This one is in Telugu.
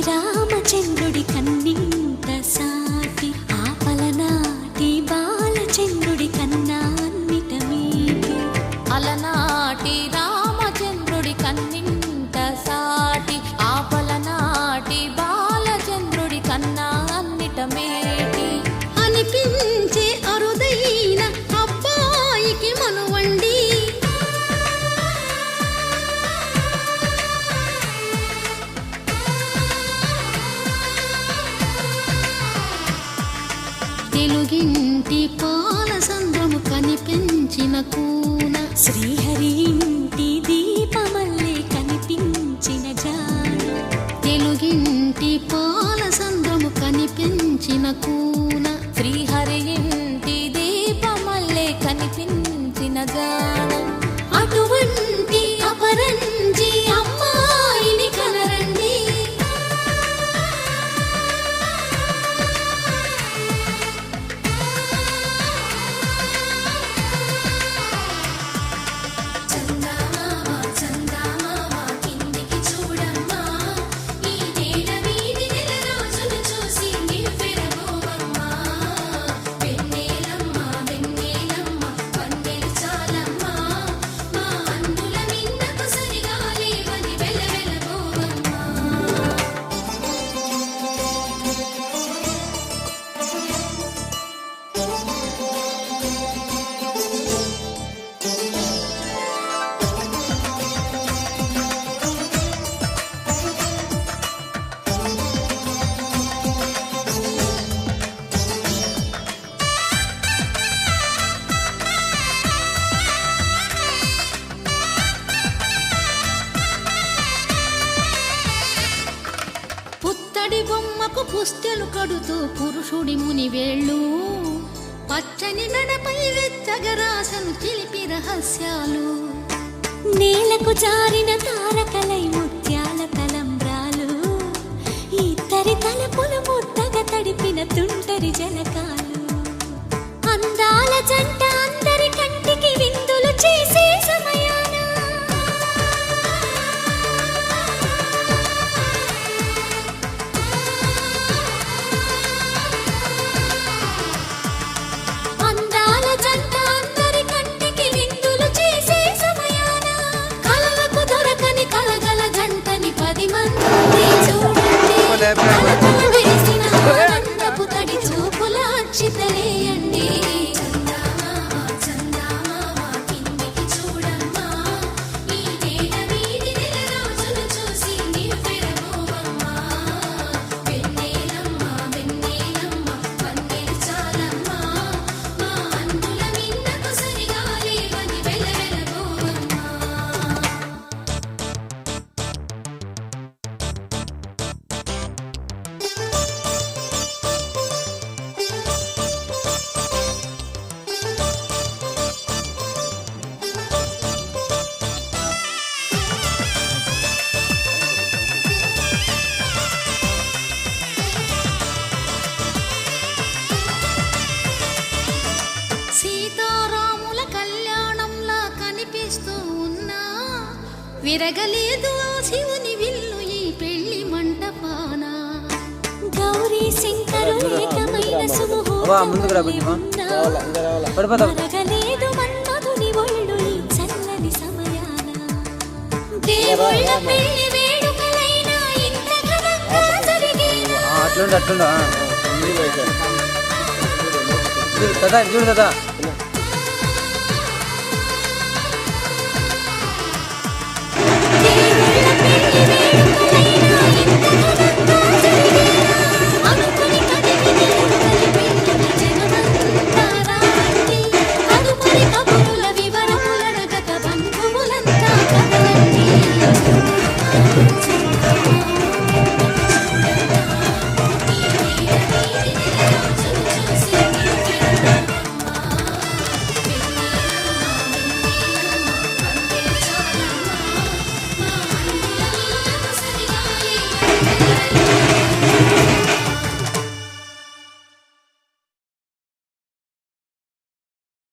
రామచంద్రుడి కన్నింత సాటి ఆపలనాటి బాలచంద్రుడి కన్నా అన్నిట మీటి అలనాటి రామచంద్రుడి కన్నింత సాటి ఆపలనాటి బాలచంద్రుడి కన్నా అన్నిట మేటి అనిపించే అరుదైన అబ్బాయికి మనువండి తెలుగింటి పాలసంద్రము కనిపించిన కూన శ్రీహరి ఇంటి దీపమల్లే కనిపించిన జాన తెలుగింటి పాలసంద్రము కనిపించిన కూన శ్రీహరి ఇంటి దీపమల్లే కనిపించిన గానం అటువంటి అపరంజి అమ్మాయిని కనరండి పుత్తడి బొమ్మకు పుస్తెలు కడుతూ పురుషుడి ముని వేళ్ళు పచ్చని నడపై వెచ్చగరాసను చిలిపి రహస్యాలు నేలకు జారిన తారకలై ముత్యాల తలంబ్రాలు ఇద్దరి తలపులు ముద్దగా తడిపిన తుంటరి జలకాలు అందాల జంట అందరి కంటికి విందులు చేసే సమయాన అందాల జంట అందరి కంటికి విందులు చేసే సమయాన కలలకు దొరకని కలగల జంటని 10 మంది చూడండి కలకల వేసిన ఆనందపు తడి చూపుల అక్షితలేయండి సీతారాముల కళ్యాణంలా కనిపిస్తూ ఉన్నా విరగలేదు ఆ శివుని విల్లు ఈ పెళ్లి మంటపాన గౌరీ శంకరులు ఏకమైన సుముహూర్తమరగలేదు మన్మధుని ఒళ్ళు ఈ చల్లని సమయాన దేవుళ్ళ పెళ్లి వేడుకలైనా ఇంత ఘనంగా జరిగేనా అట్లుండు కదా చూడు కదా